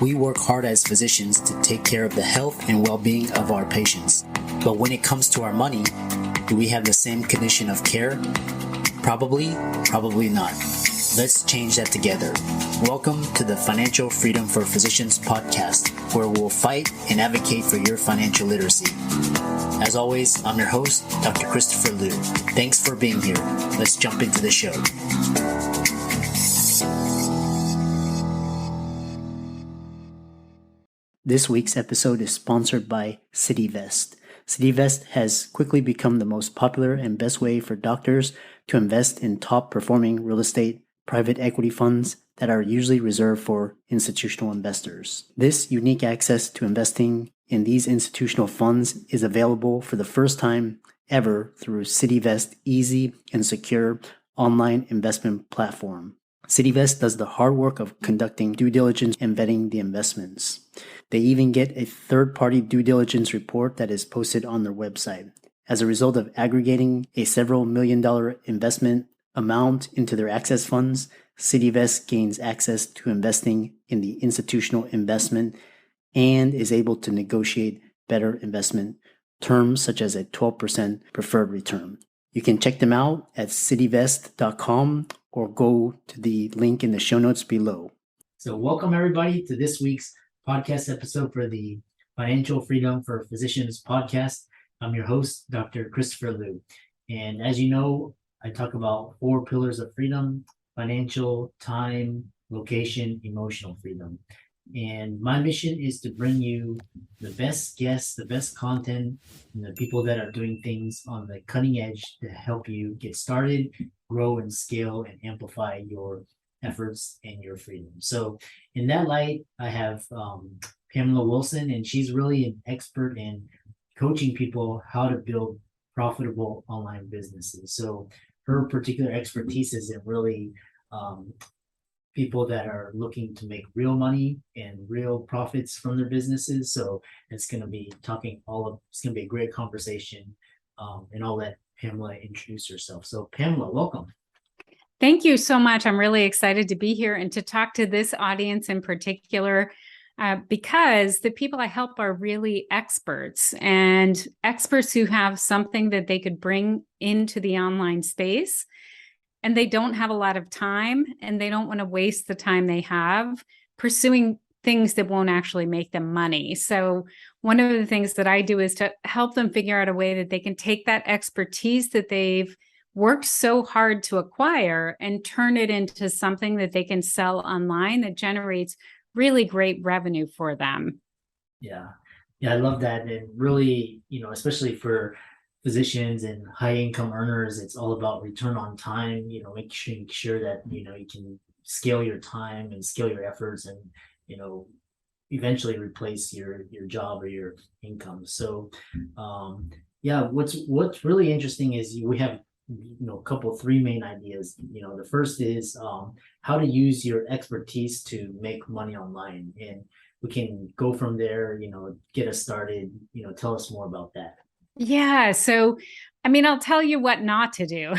We work hard as physicians to take care of the health and well-being of our patients. But when it comes to our money, do we have the same condition of care? Probably not. Let's change that together. Welcome to the Financial Freedom for Physicians podcast, where we'll fight and advocate for your financial literacy. As always, I'm your host, Dr. Christopher Liu. Thanks for being here. Let's jump into the show. This week's episode is sponsored by CityVest. CityVest has quickly become the most popular and best way for doctors to invest in top-performing real estate private equity funds that are usually reserved for institutional investors. This unique access to investing in these institutional funds is available for the first time ever through CityVest's easy and secure online investment platform. CityVest does the hard work of conducting due diligence and vetting the investments. They even get a third-party due diligence report that is posted on their website. As a result of aggregating a several million-dollar investment amount into their access funds, CityVest gains access to investing in the institutional investment and is able to negotiate better investment terms such as a 12% preferred return. You can check them out at cityvest.com or go to the link in the show notes below. So welcome everybody to this week's podcast episode for the Financial Freedom for Physicians podcast. I'm your host, Dr. Christopher Liu. And as you know, I talk about 4 pillars of freedom: financial, time, location, emotional freedom. And my mission is to bring you the best guests, the best content, and the people that are doing things on the cutting edge to help you get started, grow and scale and amplify your efforts and your freedom. So in that light, I have Pamela Wilson, and she's really an expert in coaching people how to build profitable online businesses. So her particular expertise is in really people that are looking to make real money and real profits from their businesses. So it's going to be it's going to be a great conversation. And I'll let Pamela introduce herself. So Pamela, welcome. Thank you so much. I'm really excited to be here and to talk to this audience in particular, because the people I help are really experts and experts who have something that they could bring into the online space. And they don't have a lot of time, and they don't want to waste the time they have pursuing things that won't actually make them money. So one of the things that I do is to help them figure out a way that they can take that expertise that they've worked so hard to acquire and turn it into something that they can sell online that generates really great revenue for them. Yeah, I love that. And really, especially for physicians and high income earners, it's all about return on time, making sure that, you can scale your time and scale your efforts and, eventually replace your job or your income. So, what's really interesting is we have, three main ideas. The first is how to use your expertise to make money online. And we can go from there, get us started, tell us more about that. Yeah. So, I'll tell you what not to do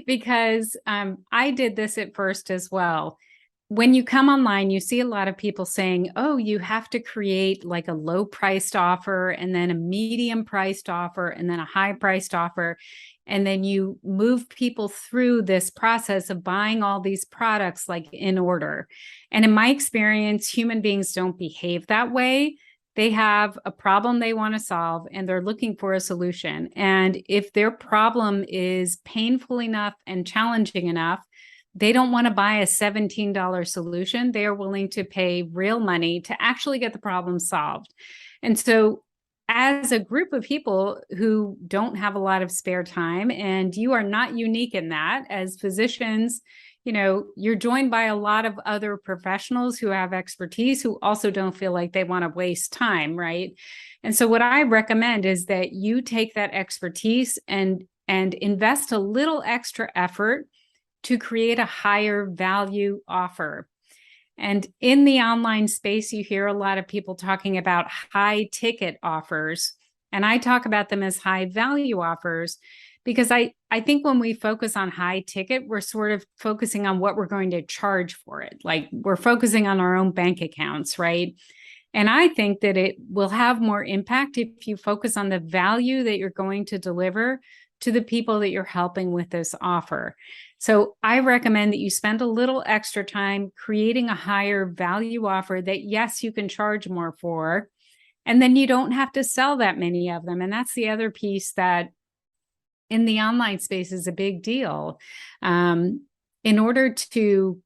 because I did this at first as well. When you come online, you see a lot of people saying, oh, you have to create like a low priced offer and then a medium priced offer and then a high priced offer. And then you move people through this process of buying all these products like in order. And in my experience, human beings don't behave that way. They have a problem they want to solve and they're looking for a solution. And if their problem is painful enough and challenging enough, they don't want to buy a $17 solution. They are willing to pay real money to actually get the problem solved. And so as a group of people who don't have a lot of spare time, and you are not unique in that, as physicians, you're joined by a lot of other professionals who have expertise who also don't feel like they want to waste time, right? And so what I recommend is that you take that expertise and invest a little extra effort to create a higher value offer. And in the online space, you hear a lot of people talking about high ticket offers. And I talk about them as high value offers because I think when we focus on high ticket, we're sort of focusing on what we're going to charge for it. Like we're focusing on our own bank accounts, right? And I think that it will have more impact if you focus on the value that you're going to deliver to the people that you're helping with this offer. So I recommend that you spend a little extra time creating a higher value offer that, yes, you can charge more for, and then you don't have to sell that many of them. And that's the other piece that in the online space is a big deal. In order to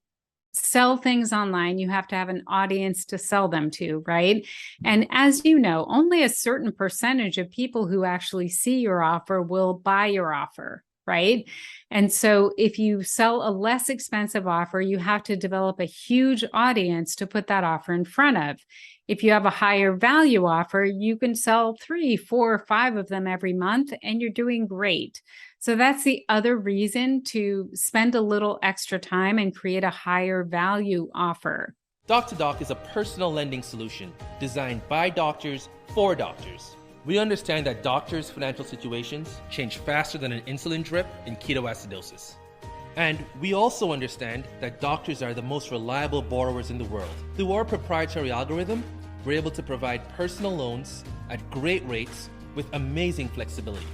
sell things online, you have to have an audience to sell them to, right? And as you know, only a certain percentage of people who actually see your offer will buy your offer, right? And so if you sell a less expensive offer, you have to develop a huge audience to put that offer in front of. If you have a higher value offer, you can sell 3, 4, 5 of them every month, and you're doing great. So that's the other reason to spend a little extra time and create a higher value offer. Doc to Doc is a personal lending solution designed by doctors for doctors. We understand that doctors' financial situations change faster than an insulin drip in ketoacidosis. And we also understand that doctors are the most reliable borrowers in the world. Through our proprietary algorithm, we're able to provide personal loans at great rates with amazing flexibility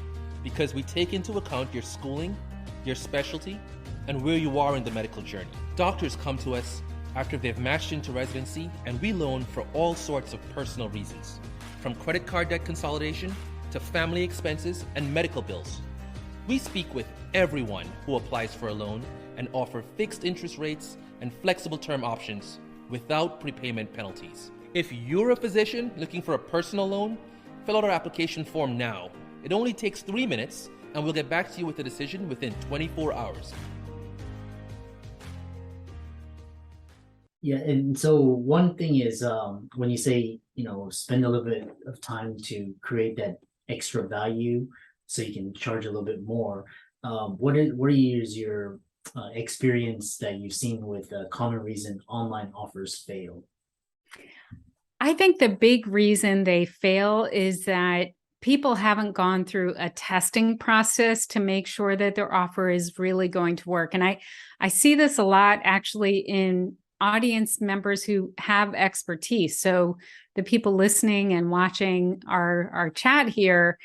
because we take into account your schooling, your specialty, and where you are in the medical journey. Doctors come to us after they've matched into residency, and we loan for all sorts of personal reasons, from credit card debt consolidation to family expenses and medical bills. We speak with everyone who applies for a loan and offer fixed interest rates and flexible term options without prepayment penalties. If you're a physician looking for a personal loan, fill out our application form now. It only takes 3 minutes, and we'll get back to you with a decision within 24 hours. Yeah, and so one thing is when you say, spend a little bit of time to create that extra value so you can charge a little bit more. What is your experience that you've seen with a common reason online offers fail? I think the big reason they fail is that people haven't gone through a testing process to make sure that their offer is really going to work. And I see this a lot actually in audience members who have expertise. So the people listening and watching our chat here,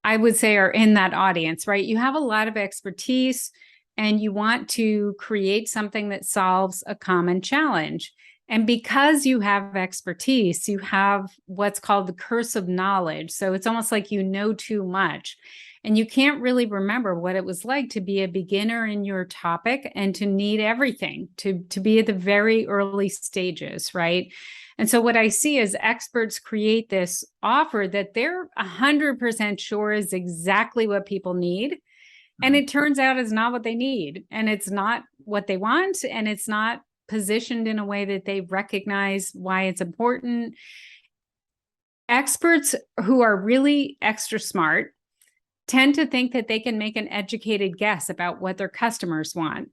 I would say are in that audience, right? You have a lot of expertise and you want to create something that solves a common challenge. And because you have expertise, you have what's called the curse of knowledge. So it's almost like you know too much. And you can't really remember what it was like to be a beginner in your topic and to need everything, to be at the very early stages, right? And so what I see is experts create this offer that they're 100% sure is exactly what people need. And it turns out it's not what they need. And it's not what they want. And it's not positioned in a way that they recognize why it's important. Experts who are really extra smart tend to think that they can make an educated guess about what their customers want.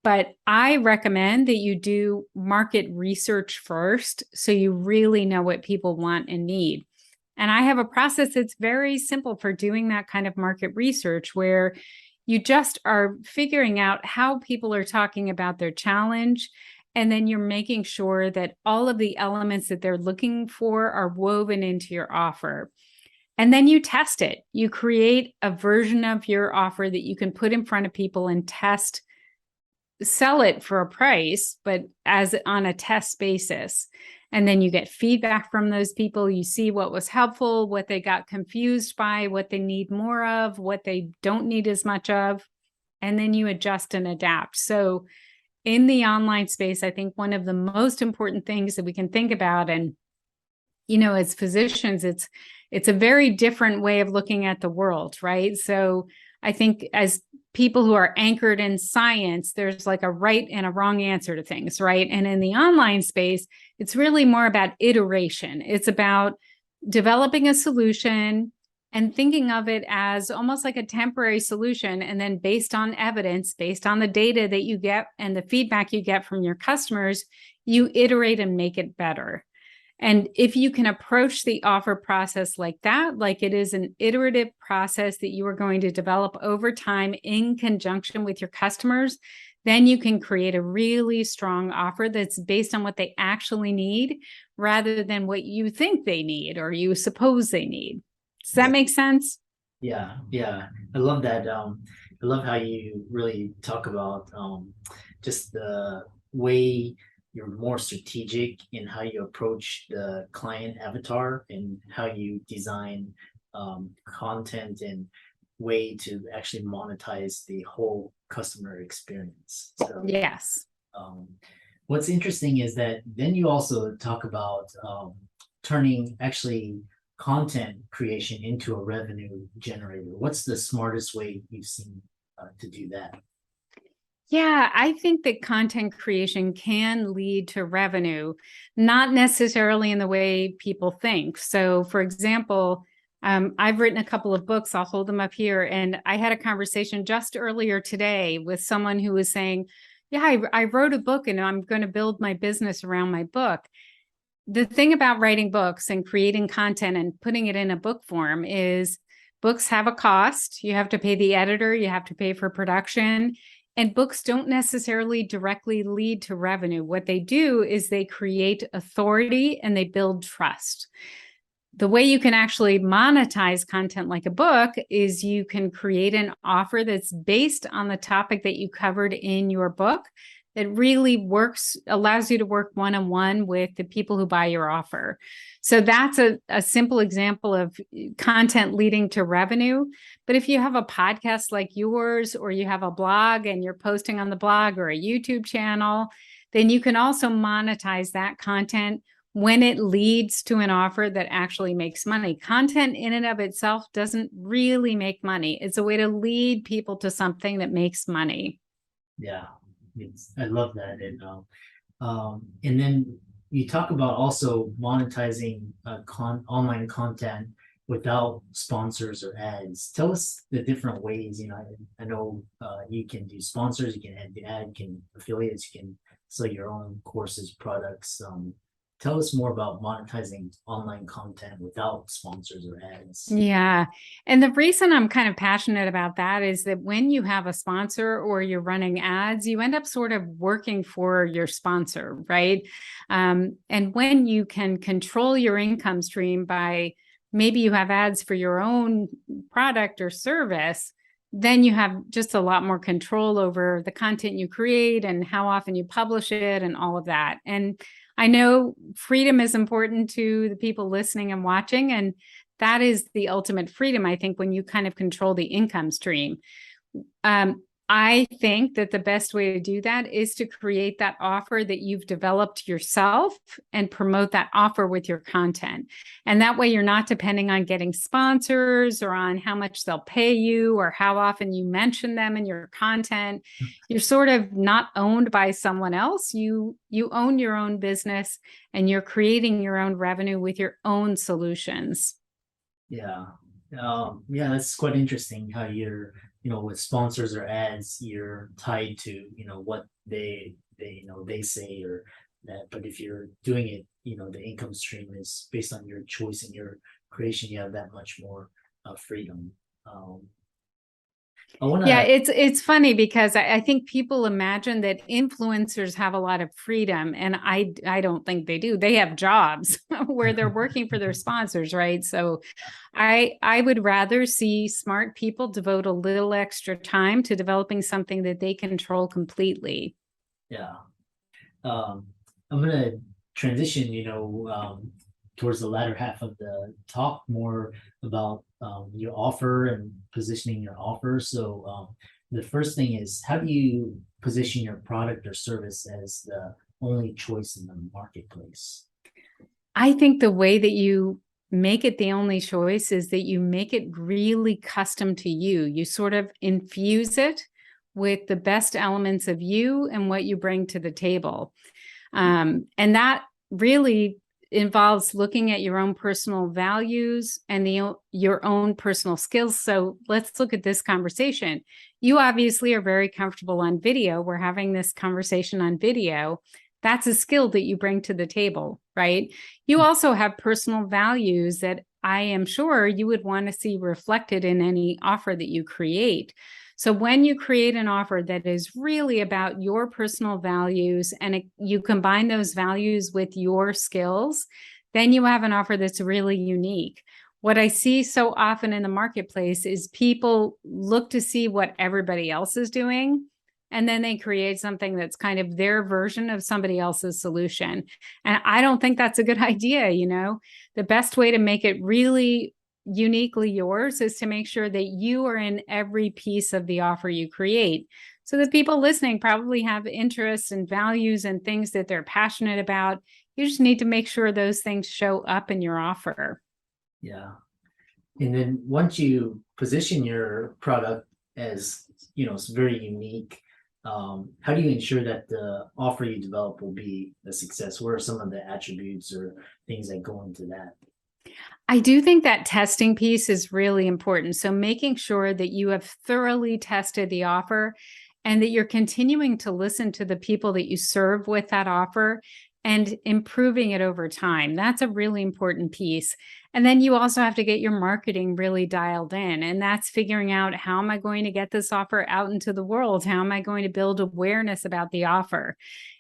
But I recommend that you do market research first so you really know what people want and need. And I have a process that's very simple for doing that kind of market research where you just are figuring out how people are talking about their challenge. And then you're making sure that all of the elements that they're looking for are woven into your offer. And then you test it. You create a version of your offer that you can put in front of people and test, sell it for a price, but as on a test basis. And then you get feedback from those people. You see what was helpful, what they got confused by, what they need more of, what they don't need as much of. And then you adjust and adapt. So in the online space, I think one of the most important things that we can think about, and as physicians, it's a very different way of looking at the world, right? So I think as people who are anchored in science, there's like a right and a wrong answer to things, right? And in the online space, it's really more about iteration. It's about developing a solution and thinking of it as almost like a temporary solution. And then based on evidence, based on the data that you get and the feedback you get from your customers, you iterate and make it better. And if you can approach the offer process like that, like it is an iterative process that you are going to develop over time in conjunction with your customers, then you can create a really strong offer that's based on what they actually need rather than what you think they need or you suppose they need. Does that make sense? Yeah, yeah. I love that. I love how you really talk about just the way you're more strategic in how you approach the client avatar and how you design content and way to actually monetize the whole customer experience. So Yes. um, what's interesting is that then you also talk about turning actually content creation into a revenue generator. What's the smartest way you've seen to do that? Yeah, I think that content creation can lead to revenue, not necessarily in the way people think. So, for example, I've written a couple of books. I'll hold them up here. And I had a conversation just earlier today with someone who was saying, yeah, I wrote a book and I'm going to build my business around my book. The thing about writing books and creating content and putting it in a book form is books have a cost. You have to pay the editor, you have to pay for production, and books don't necessarily directly lead to revenue. What they do is they create authority and they build trust. The way you can actually monetize content like a book is you can create an offer that's based on the topic that you covered in your book that really works, allows you to work one-on-one with the people who buy your offer. So that's a simple example of content leading to revenue. But if you have a podcast like yours, or you have a blog and you're posting on the blog or a YouTube channel, then you can also monetize that content when it leads to an offer that actually makes money. Content in and of itself doesn't really make money. It's a way to lead people to something that makes money. Yeah, I love that. And then you talk about also monetizing online content without sponsors or ads. Tell us the different ways. I know you can do sponsors, you can add the ad, you can affiliates, you can sell your own courses, products. Tell us more about monetizing online content without sponsors or ads. Yeah. And the reason I'm kind of passionate about that is that when you have a sponsor or you're running ads, you end up sort of working for your sponsor, right? And when you can control your income stream by maybe you have ads for your own product or service, then you have just a lot more control over the content you create and how often you publish it and all of that. And I know freedom is important to the people listening and watching, and that is the ultimate freedom, I think, when you kind of control the income stream. I think that the best way to do that is to create that offer that you've developed yourself and promote that offer with your content. And that way you're not depending on getting sponsors or on how much they'll pay you or how often you mention them in your content. You're sort of not owned by someone else. You own your own business and you're creating your own revenue with your own solutions. Yeah. Yeah, that's quite interesting how you're, with sponsors or ads, you're tied to, what they say or that. But if you're doing it, the income stream is based on your choice and your creation, you have that much more freedom. Yeah, it's funny because I think people imagine that influencers have a lot of freedom, and I don't think they do. They have jobs where they're working for their sponsors, right? So I would rather see smart people devote a little extra time to developing something that they control completely. Yeah. I'm gonna transition, towards the latter half of the talk more about your offer and positioning your offer. So the first thing is, how do you position your product or service as the only choice in the marketplace? I think the way that you make it the only choice is that you make it really custom to you. You sort of infuse it with the best elements of you and what you bring to the table. And that really involves looking at your own personal values and your own personal skills. So let's look at this conversation. You obviously are very comfortable on video. We're having this conversation on video. That's a skill that you bring to the table, right? You also have personal values that I am sure you would want to see reflected in any offer that you create. So when you create an offer that is really about your personal values and you combine those values with your skills, then you have an offer that's really unique. What I see so often in the marketplace is people look to see what everybody else is doing, and then they create something that's kind of their version of somebody else's solution. And I don't think that's a good idea. The best way to make it really uniquely yours is to make sure that you are in every piece of the offer you create. So the people listening probably have interests and values and things that they're passionate about. You just need to make sure those things show up in your offer. Yeah. And then once you position your product as, it's very unique, how do you ensure that the offer you develop will be a success? What are some of the attributes or things that go into that? I do think that testing piece is really important. So making sure that you have thoroughly tested the offer and that you're continuing to listen to the people that you serve with that offer and improving it over time. That's a really important piece. And then you also have to get your marketing really dialed in. And that's figuring out, how am I going to get this offer out into the world? How am I going to build awareness about the offer?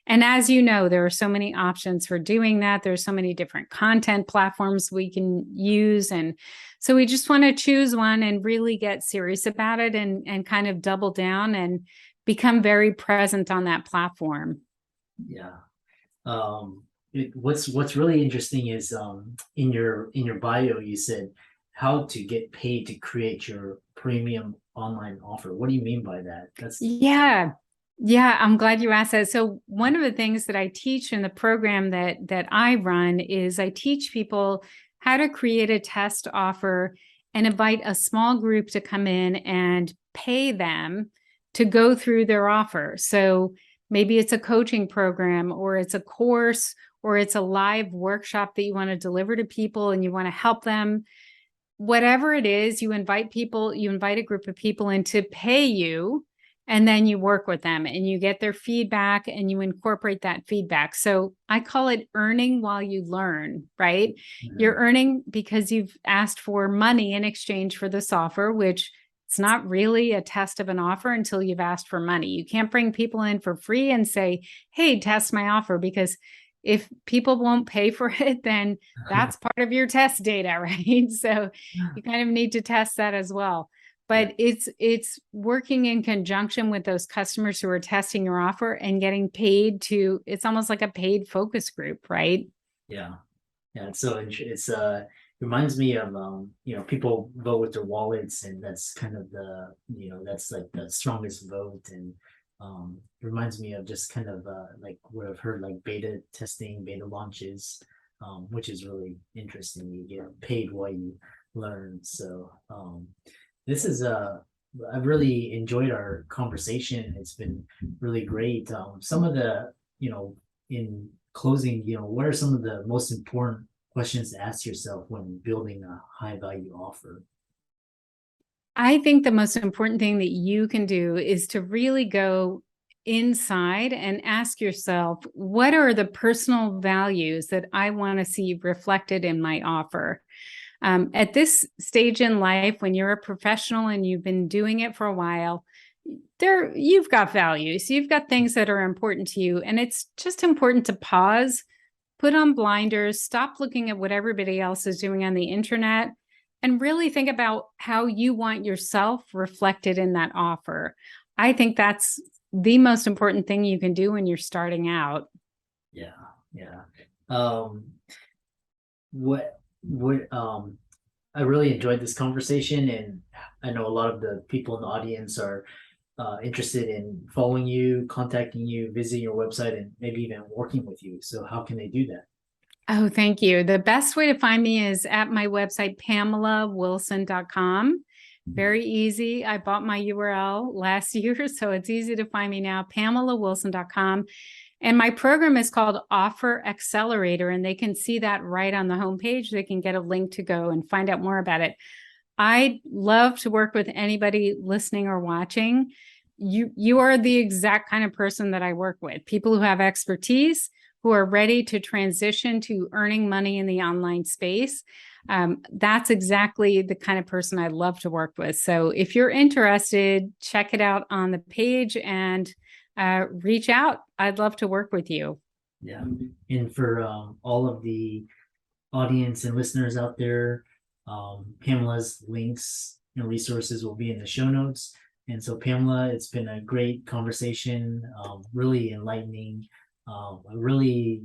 And as you know, there are so many options for doing that. There's so many different content platforms we can use. And so we just want to choose one and really get serious about it and kind of double down and become very present on that platform. Yeah. What's really interesting is in your bio you said how to get paid to create your premium online offer. What do you mean by that? Yeah, I'm glad you asked that. So one of the things that I teach in the program that I run is I teach people how to create a test offer and invite a small group to come in and pay them to go through their offer. So maybe it's a coaching program, or it's a course, or it's a live workshop that you want to deliver to people and you want to help them. Whatever it is, you invite a group of people in to pay you, and then you work with them and you get their feedback and you incorporate that feedback. So I call it earning while you learn, right? Mm-hmm. You're earning because you've asked for money in exchange for this offer, which it's not really a test of an offer until you've asked for money. You can't bring people in for free and say, hey, test my offer, because if people won't pay for it, then that's part of your test data, right? So you kind of need to test that as well. But it's working in conjunction with those customers who are testing your offer and getting paid it's almost like a paid focus group, right? Yeah. So it's reminds me of people vote with their wallets, and that's kind of that's like the strongest vote, and reminds me of just kind of like what I've heard, like beta testing, beta launches, which is really interesting. You get paid while you learn. So this is I've really enjoyed our conversation. It's been really great. Some of the in closing, what are some of the most important questions to ask yourself when building a high value offer? I think the most important thing that you can do is to really go inside and ask yourself, what are the personal values that I want to see reflected in my offer? At this stage in life, when you're a professional and you've been doing it for a while, you've got values, you've got things that are important to you. And it's just important to pause, put on blinders, stop looking at what everybody else is doing on the internet, and really think about how you want yourself reflected in that offer. I think that's the most important thing you can do when you're starting out. Yeah. I really enjoyed this conversation, and I know a lot of the people in the audience are interested in following you, contacting you, visiting your website, and maybe even working with you. So how can they do that? Oh, thank you. The best way to find me is at my website, PamelaWilson.com. Very easy. I bought my URL last year, so it's easy to find me now, PamelaWilson.com. And my program is called Offer Accelerator, and they can see that right on the homepage. They can get a link to go and find out more about it. I'd love to work with anybody listening or watching. you are the exact kind of person that I work with. People who have expertise, who are ready to transition to earning money in the online space. That's exactly the kind of person I love to work with. So if you're interested, check it out on the page and reach out. I'd love to work with you. Yeah. And for all of the audience and listeners out there, Pamela's links and resources will be in the show notes. And so, Pamela, it's been a great conversation, really enlightening, really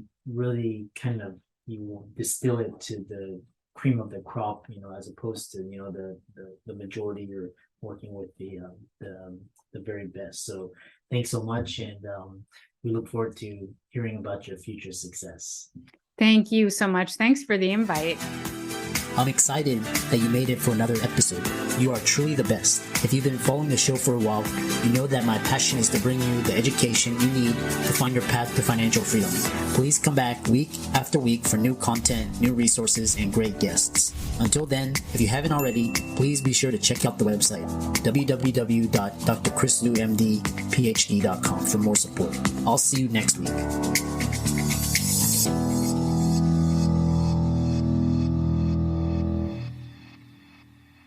kind of, you distill it to the cream of the crop, as opposed to, the majority you're working with the very best. So thanks so much. And we look forward to hearing about your future success. Thank you so much. Thanks for the invite. I'm excited that you made it for another episode. You are truly the best. If you've been following the show for a while, you know that my passion is to bring you the education you need to find your path to financial freedom. Please come back week after week for new content, new resources, and great guests. Until then, if you haven't already, please be sure to check out the website, www.drchrislumdphd.com for more support. I'll see you next week.